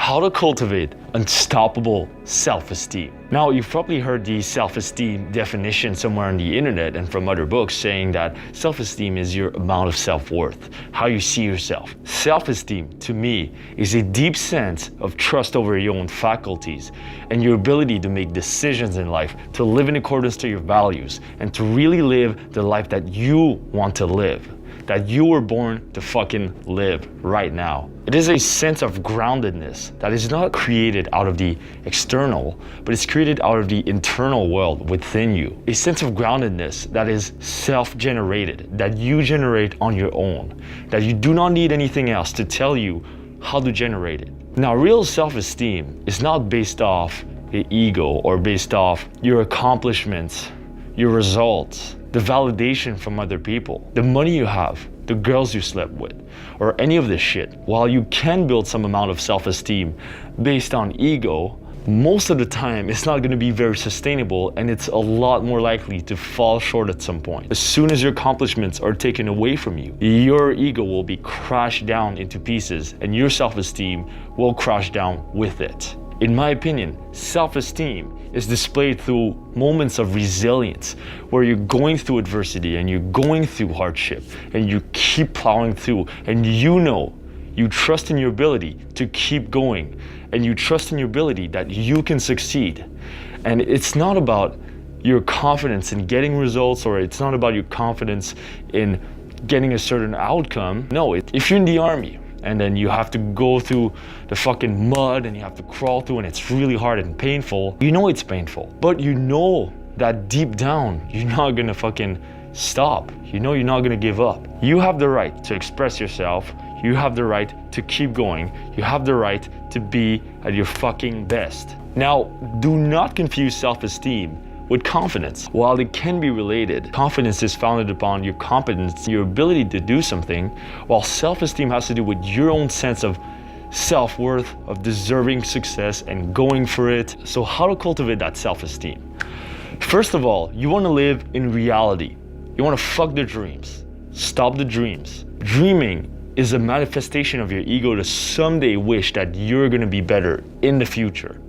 How to cultivate unstoppable self-esteem. Now, you've probably heard the self-esteem definition somewhere on the internet and from other books saying that self-esteem is your amount of self-worth, how you see yourself. Self-esteem, to me, is a deep sense of trust over your own faculties and your ability to make decisions in life, to live in accordance to your values, and to really live the life that you want to live, that you were born to fucking live right now. It is a sense of groundedness that is not created out of the external, but it's created out of the internal world within you. A sense of groundedness that is self-generated, that you generate on your own, that you do not need anything else to tell you how to generate it. Now, real self-esteem is not based off the ego or based off your accomplishments, your results, the validation from other people, the money you have, the girls you slept with, or any of this shit. While you can build some amount of self-esteem based on ego, most of the time it's not going to be very sustainable, and it's a lot more likely to fall short at some point. As soon as your accomplishments are taken away from you, your ego will be crushed down into pieces, and your self-esteem will crash down with it. In my opinion, self-esteem is displayed through moments of resilience, where you're going through adversity and you're going through hardship and you keep plowing through, and you trust in your ability to keep going, and you trust in your ability that you can succeed. And it's not about your confidence in getting results, or it's not about your confidence in getting a certain outcome. No, if you're in the army, and then you have to go through the fucking mud and you have to crawl through, and it's really hard and painful. You know it's painful, but you know that deep down, you're not gonna fucking stop. You know you're not gonna give up. You have the right to express yourself. You have the right to keep going. You have the right to be at your fucking best. Now, do not confuse self-esteem with confidence. While they can be related, confidence is founded upon your competence, your ability to do something, while self-esteem has to do with your own sense of self-worth, of deserving success and going for it. So how to cultivate that self-esteem? First of all, you want to live in reality. You want to fuck the dreams. Stop the dreams. Dreaming is a manifestation of your ego to someday wish that you're going to be better in the future.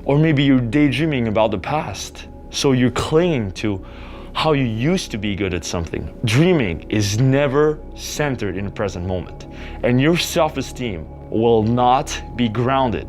Or maybe you're daydreaming about the past, so you're clinging to how you used to be good at something. Dreaming is never centered in the present moment, and your self-esteem will not be grounded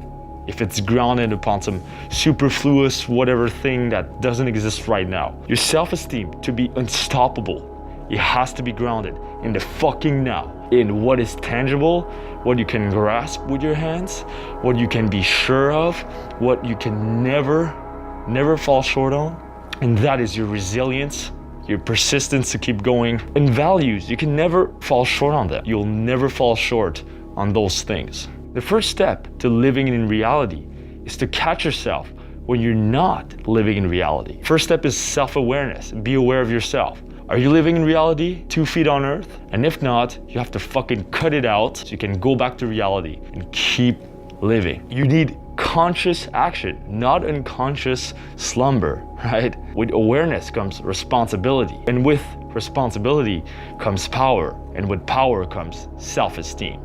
if it's grounded upon some superfluous whatever thing that doesn't exist right now. Your self-esteem, to be unstoppable, it has to be grounded in the fucking now, in what is tangible, what you can grasp with your hands, what you can be sure of, what you can never fall short on. And that is your resilience, your persistence to keep going. And values, you can never fall short on them. You'll never fall short on those things. The first step to living in reality is to catch yourself when you're not living in reality. First step is self-awareness. Be aware of yourself. Are you living in reality, 2 feet on earth? And if not, you have to fucking cut it out so you can go back to reality and keep living. You need conscious action, not unconscious slumber, right? With awareness comes responsibility. And with responsibility comes power. And with power comes self-esteem.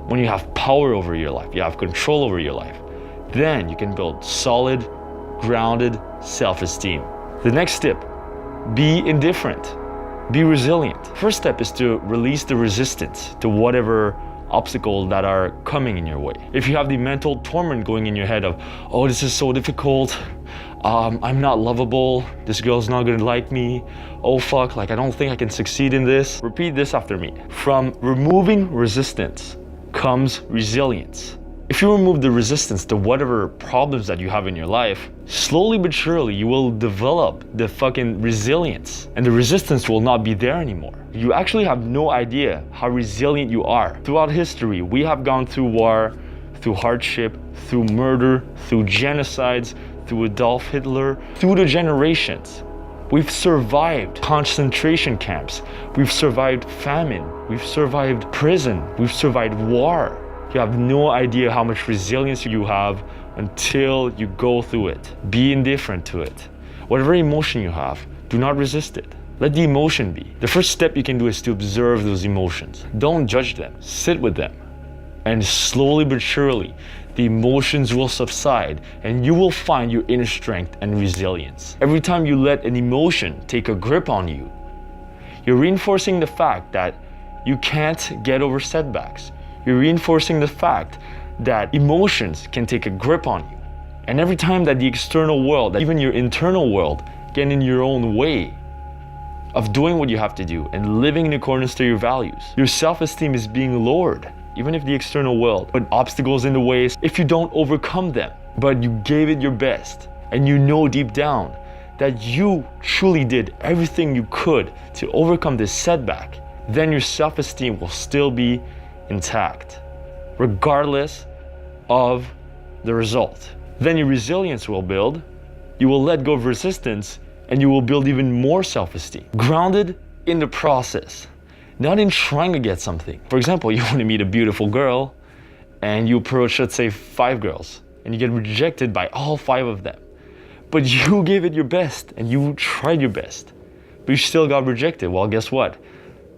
When you have power over your life, you have control over your life, then you can build solid, grounded self-esteem. The next step, be indifferent. Be resilient. First step is to release the resistance to whatever obstacles that are coming in your way. If you have the mental torment going in your head of, oh, this is so difficult, I'm not lovable, this girl's not gonna like me, oh fuck, like I don't think I can succeed in this. Repeat this after me. From removing resistance comes resilience. If you remove the resistance to whatever problems that you have in your life, slowly but surely you will develop the fucking resilience, and the resistance will not be there anymore. You actually have no idea how resilient you are. Throughout history, we have gone through war, through hardship, through murder, through genocides, through Adolf Hitler, through the generations. We've survived concentration camps, we've survived famine, we've survived prison, we've survived war. You have no idea how much resilience you have until you go through it. Be indifferent to it. Whatever emotion you have, do not resist it. Let the emotion be. The first step you can do is to observe those emotions. Don't judge them. Sit with them. And slowly but surely, the emotions will subside and you will find your inner strength and resilience. Every time you let an emotion take a grip on you, you're reinforcing the fact that you can't get over setbacks. You're reinforcing the fact that emotions can take a grip on you. And every time that the external world, even your internal world, get in your own way of doing what you have to do and living in accordance to your values, your self-esteem is being lowered. Even if the external world put obstacles in the way, if you don't overcome them, but you gave it your best, and you know deep down that you truly did everything you could to overcome this setback, then your self-esteem will still be intact, regardless of the result. Then your resilience will build, you will let go of resistance, and you will build even more self-esteem. Grounded in the process, not in trying to get something. For example, you want to meet a beautiful girl, and you approach, let's say, 5 girls, and you get rejected by all 5 of them. But you gave it your best, and you tried your best, but you still got rejected. Well, guess what?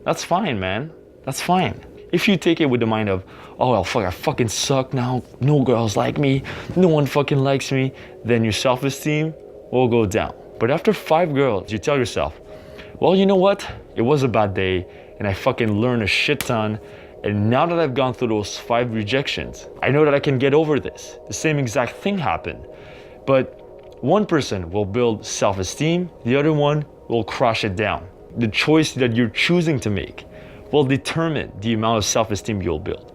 That's fine, man. That's fine. If you take it with the mind of, oh, well, fuck, I fucking suck now, no girls like me, no one fucking likes me, then your self-esteem will go down. But after 5 girls, you tell yourself, well, you know what? It was a bad day, and I fucking learned a shit ton, and now that I've gone through those 5 rejections, I know that I can get over this. The same exact thing happened. But one person will build self-esteem, the other one will crush it down. The choice that you're choosing to make will determine the amount of self-esteem you'll build.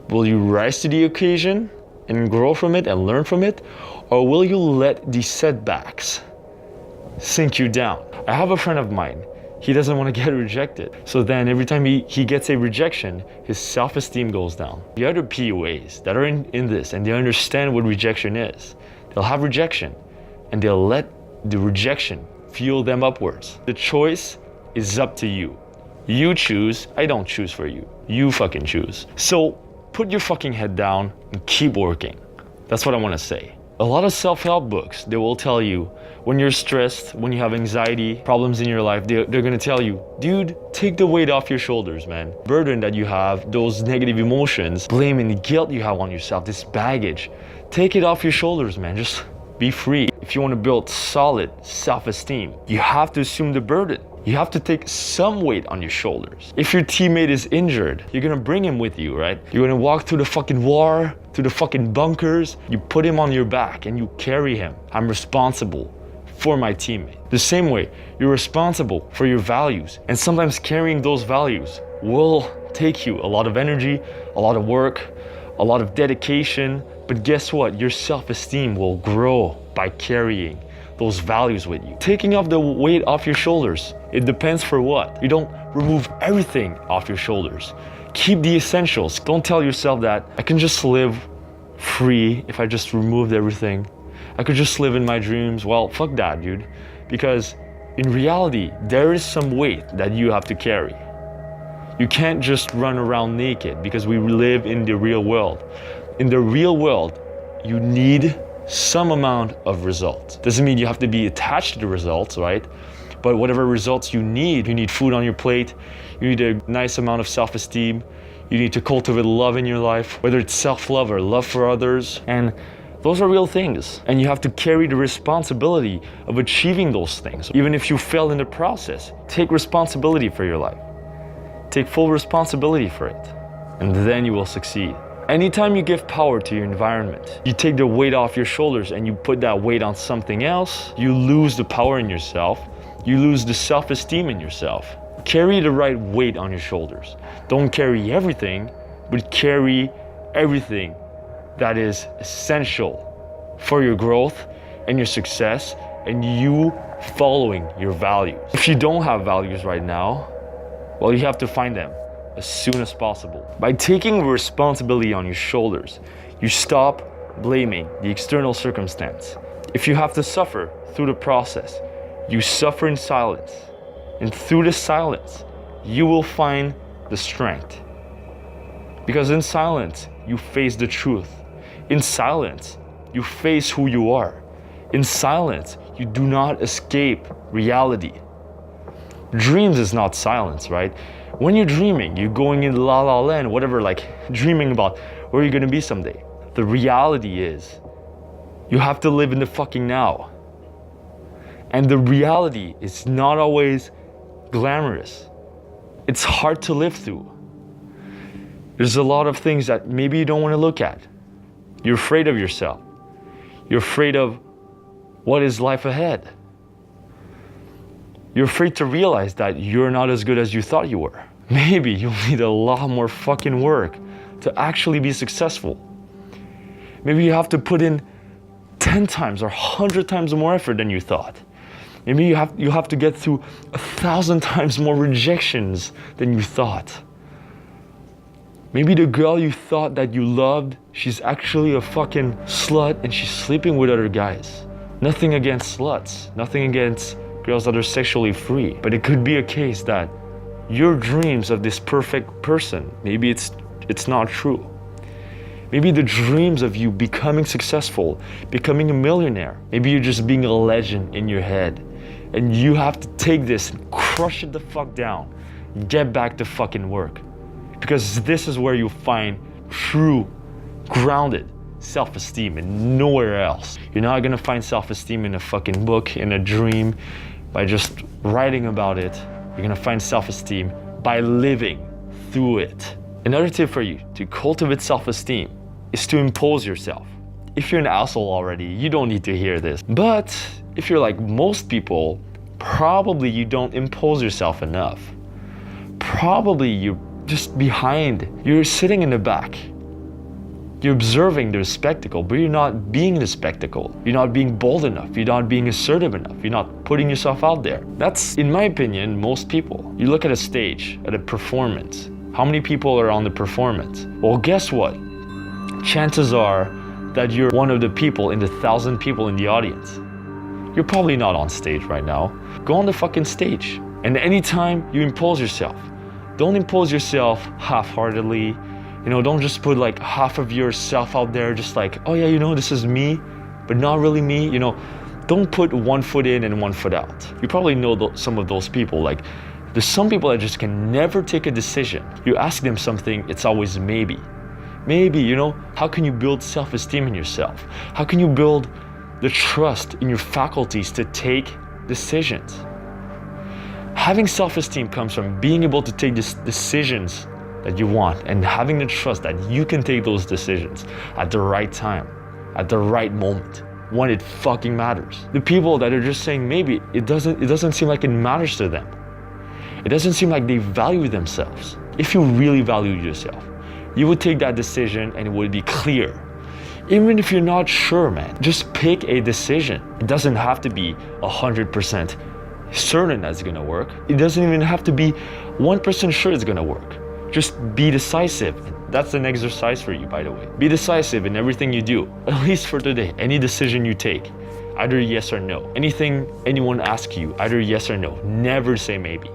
Will you rise to the occasion and grow from it and learn from it? Or will you let the setbacks sink you down? I have a friend of mine, he doesn't want to get rejected. So then every time he gets a rejection, his self-esteem goes down. The other PUAs that are in this and they understand what rejection is, they'll have rejection and they'll let the rejection fuel them upwards. The choice is up to you. You choose, I don't choose for you. You fucking choose. So put your fucking head down and keep working. That's what I want to say. A lot of self-help books, they will tell you when you're stressed, when you have anxiety, problems in your life, they're going to tell you, dude, take the weight off your shoulders, man. Burden that you have, those negative emotions, blame and the guilt you have on yourself, this baggage, take it off your shoulders, man. Just be free. If you want to build solid self-esteem, you have to assume the burden. You have to take some weight on your shoulders. If your teammate is injured, you're gonna bring him with you, right? You're gonna walk through the fucking war, to the fucking bunkers. You put him on your back and you carry him. I'm responsible for my teammate. The same way, you're responsible for your values. And sometimes carrying those values will take you a lot of energy, a lot of work, a lot of dedication. But guess what? Your self-esteem will grow by carrying those values with you. Taking off the weight off your shoulders, it depends for what. You don't remove everything off your shoulders. Keep the essentials. Don't tell yourself that I can just live free if I just removed everything. I could just live in my dreams. Well, fuck that, dude. Because in reality, there is some weight that you have to carry. You can't just run around naked because we live in the real world. In the real world, you need some amount of results. Doesn't mean you have to be attached to the results, right? But whatever results you need food on your plate, you need a nice amount of self-esteem, you need to cultivate love in your life, whether it's self-love or love for others. And those are real things. And you have to carry the responsibility of achieving those things. Even if you fail in the process, take responsibility for your life. Take full responsibility for it. And then you will succeed. Anytime you give power to your environment, you take the weight off your shoulders and you put that weight on something else, you lose the power in yourself, you lose the self-esteem in yourself. Carry the right weight on your shoulders. Don't carry everything, but carry everything that is essential for your growth and your success and you following your values. If you don't have values right now, well, you have to find them as soon as possible. By taking responsibility on your shoulders, you stop blaming the external circumstance. If you have to suffer through the process, you suffer in silence. And through the silence, you will find the strength. Because in silence, you face the truth. In silence, you face who you are. In silence, you do not escape reality. Dreams is not silence, right? When you're dreaming, you're going in la la land, whatever, like dreaming about where you're gonna be someday. The reality is, you have to live in the fucking now. And the reality is not always glamorous. It's hard to live through. There's a lot of things that maybe you don't want to look at. You're afraid of yourself. You're afraid of what is life ahead. You're afraid to realize that you're not as good as you thought you were. Maybe you'll need a lot more fucking work to actually be successful. Maybe you have to put in 10 times or 100 times more effort than you thought. Maybe you have to get through 1,000 times more rejections than you thought. Maybe the girl you thought that you loved, she's actually a fucking slut and she's sleeping with other guys. Nothing against sluts, nothing against girls that are sexually free. But it could be a case that your dreams of this perfect person, maybe it's not true. Maybe the dreams of you becoming successful, becoming a millionaire, maybe you're just being a legend in your head. And you have to take this and crush it the fuck down. Get back to fucking work. Because this is where you'll find true, grounded self-esteem and nowhere else. You're not gonna find self-esteem in a fucking book, in a dream, by just writing about it. You're gonna find self-esteem by living through it. Another tip for you to cultivate self-esteem is to impose yourself. If you're an asshole already, you don't need to hear this. But if you're like most people, probably you don't impose yourself enough. Probably you're just behind. You're sitting in the back. You're observing the spectacle, but you're not being the spectacle. You're not being bold enough. You're not being assertive enough. You're not putting yourself out there. That's, in my opinion, most people. You look at a stage, at a performance. How many people are on the performance? Well, guess what? Chances are that you're one of the people in the 1,000 people in the audience. You're probably not on stage right now. Go on the fucking stage. And anytime you impose yourself, don't impose yourself half-heartedly. You know, don't just put like half of yourself out there, just like, oh yeah, you know, this is me, but not really me. You know, don't put one foot in and one foot out. You probably know some of those people. Like, there's some people that just can never take a decision. You ask them something, it's always maybe. Maybe, you know, how can you build self-esteem in yourself? How can you build the trust in your faculties to take decisions? Having self-esteem comes from being able to take decisions that you want and having the trust that you can take those decisions at the right time, at the right moment, when it fucking matters. The people that are just saying maybe, it doesn't seem like it matters to them. It doesn't seem like they value themselves. If you really valued yourself, you would take that decision and it would be clear. Even if you're not sure, man, just pick a decision. It doesn't have to be 100% certain that's gonna work. It doesn't even have to be 1% sure it's gonna work. Just be decisive. That's an exercise for you, by the way. Be decisive in everything you do, at least for today. Any decision you take, either yes or no. Anything anyone asks you, either yes or no. Never say maybe.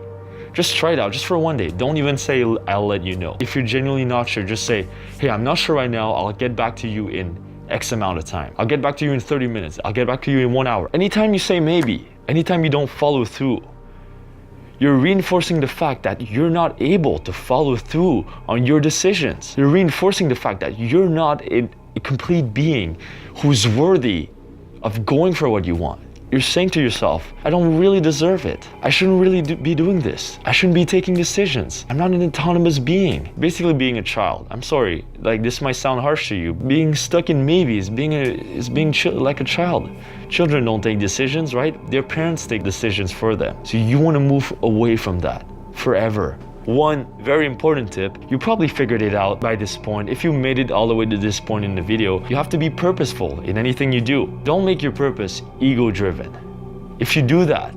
Just try it out, just for one day. Don't even say, I'll let you know. If you're genuinely not sure, just say, hey, I'm not sure right now. I'll get back to you in X amount of time. I'll get back to you in 30 minutes. I'll get back to you in 1 hour. Anytime you say maybe, anytime you don't follow through, you're reinforcing the fact that you're not able to follow through on your decisions. You're reinforcing the fact that you're not a complete being who's worthy of going for what you want. You're saying to yourself, I don't really deserve it. I shouldn't really be doing this. I shouldn't be taking decisions. I'm not an autonomous being. Basically being a child. I'm sorry, like this might sound harsh to you. Being stuck in maybe is being like a child. Children don't take decisions, right? Their parents take decisions for them. So you want to move away from that forever. One very important tip, you probably figured it out by this point. If you made it all the way to this point in the video, you have to be purposeful in anything you do. Don't make your purpose ego-driven. If you do that,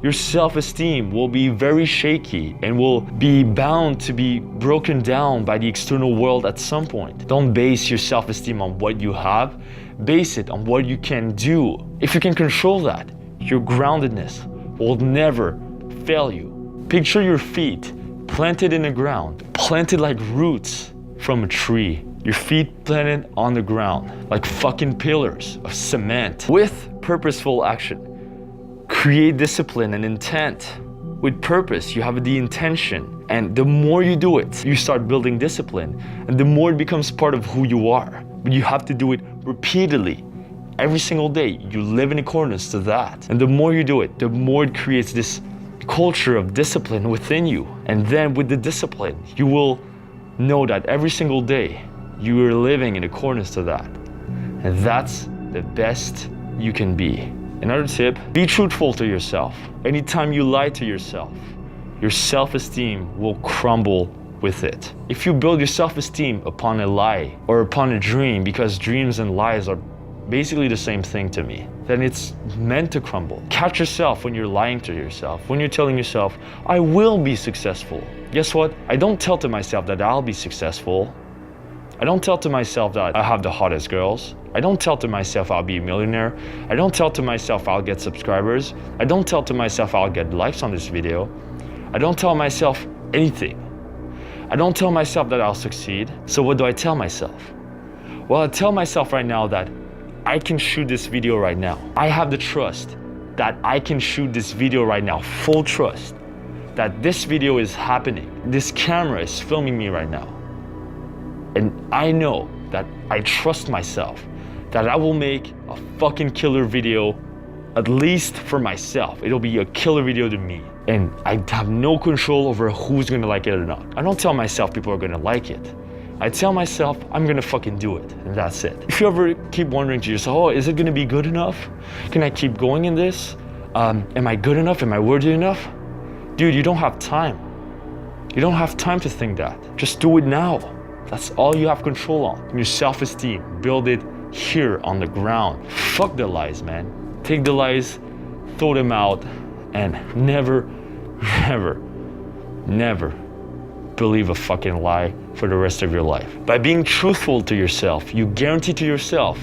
your self-esteem will be very shaky and will be bound to be broken down by the external world at some point. Don't base your self-esteem on what you have, base it on what you can do. If you can control that, your groundedness will never fail you. Picture your feet planted in the ground, planted like roots from a tree. Your feet planted on the ground, like fucking pillars of cement. With purposeful action, create discipline and intent. With purpose, you have the intention. And the more you do it, you start building discipline. And the more it becomes part of who you are. but you have to do it repeatedly. Every single day, you live in accordance to that. And the more you do it, the more it creates this culture of discipline within you. And then with the discipline, you will know that every single day, you are living in accordance to that. And that's the best you can be. Another tip, be truthful to yourself. Anytime you lie to yourself, your self-esteem will crumble with it. If you build your self-esteem upon a lie or upon a dream, because dreams and lies are basically the same thing to me, then it's meant to crumble. Catch yourself when you're lying to yourself, when you're telling yourself, I will be successful. Guess what? I don't tell to myself that I'll be successful. I don't tell to myself that I have the hottest girls. I don't tell to myself I'll be a millionaire. I don't tell to myself I'll get subscribers. I don't tell to myself I'll get likes on this video. I don't tell myself anything. I don't tell myself that I'll succeed. So what do I tell myself? Well, I tell myself right now that I can shoot this video right now. I have the trust that I can shoot this video right now. Full trust that this video is happening. This camera is filming me right now. And I know that I trust myself that I will make a fucking killer video, at least for myself. It'll be a killer video to me. And I have no control over who's gonna like it or not. I don't tell myself people are gonna like it. I tell myself I'm gonna fucking do it, and that's it. If you ever keep wondering to yourself, oh, is it gonna be good enough? Can I keep going in this? Am I good enough? Am I worthy enough? Dude, you don't have time. You don't have time to think that. Just do it now. That's all you have control on. And your self-esteem, build it here on the ground. Fuck the lies, man. Take the lies, throw them out, and never, never, never believe a fucking lie for the rest of your life. By being truthful to yourself, you guarantee to yourself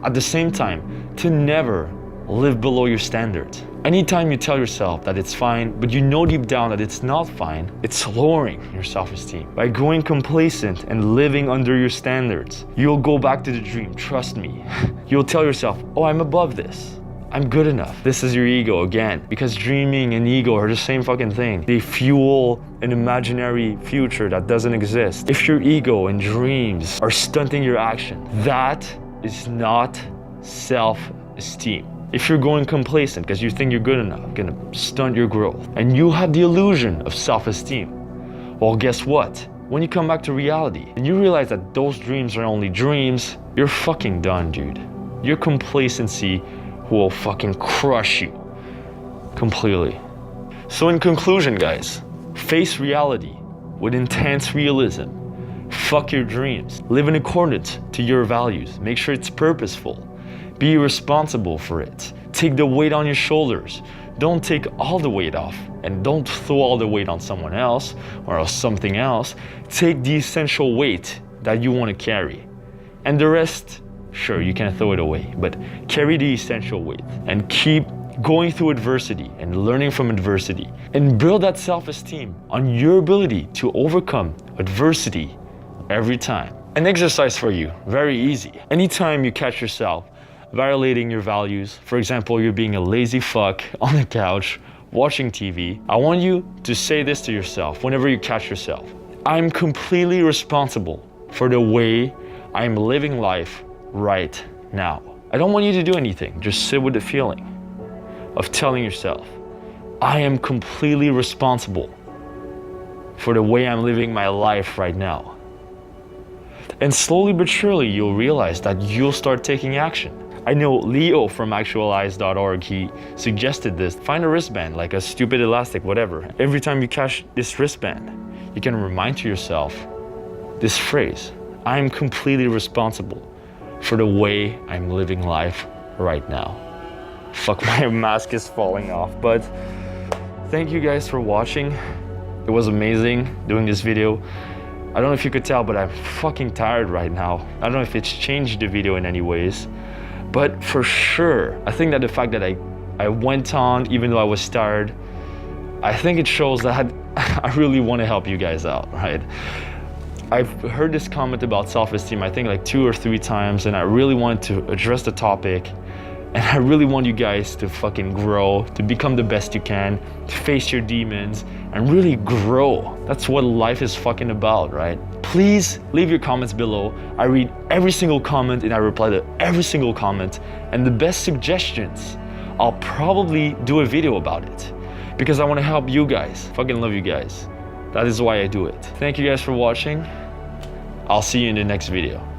at the same time to never live below your standards. Anytime you tell yourself that it's fine, but you know deep down that it's not fine, it's lowering your self-esteem. By growing complacent and living under your standards, you'll go back to the dream, trust me. You'll tell yourself, oh, I'm above this. I'm good enough. This is your ego again, because dreaming and ego are the same fucking thing. They fuel an imaginary future that doesn't exist. If your ego and dreams are stunting your action, that is not self-esteem. If you're going complacent because you think you're good enough, gonna stunt your growth. And you have the illusion of self-esteem. Well, guess what? When you come back to reality and you realize that those dreams are only dreams, you're fucking done, dude. Your complacency will fucking crush you completely. So in conclusion, guys, face reality with intense realism. Fuck your dreams. Live in accordance to your values. Make sure it's purposeful. Be responsible for it. Take the weight on your shoulders. Don't take all the weight off, and don't throw all the weight on someone else or something else. Take the essential weight that you want to carry. And the rest, sure, you can throw it away, but carry the essential weight and keep going through adversity and learning from adversity, and build that self-esteem on your ability to overcome adversity every time. An exercise for you, very easy. Anytime you catch yourself violating your values, for example, you're being a lazy fuck on the couch watching TV, I want you to say this to yourself whenever you catch yourself. I'm completely responsible for the way I'm living life right now. I don't want you to do anything. Just sit with the feeling of telling yourself, I am completely responsible for the way I'm living my life right now. And slowly but surely, you'll realize that you'll start taking action. I know Leo from actualize.org, he suggested this. Find a wristband, like a stupid elastic, whatever. Every time you catch this wristband, you can remind to yourself this phrase, I'm completely responsible for the way I'm living life right now. Fuck, my mask is falling off, but thank you guys for watching. It was amazing doing this video. I don't know if you could tell, but I'm fucking tired right now. I don't know if it's changed the video in any ways, but for sure, I think that the fact that I went on, even though I was tired, I think it shows that I really want to help you guys out, right? I've heard this comment about self-esteem, I think like 2 or 3 times, and I really wanted to address the topic And I really want you guys to fucking grow, to become the best you can, to face your demons, and really grow. That's what life is fucking about, right? Please leave your comments below. I read every single comment and I reply to every single comment. And the best suggestions, I'll probably do a video about it. Because I want to help you guys. Fucking love you guys. That is why I do it. Thank you guys for watching. I'll see you in the next video.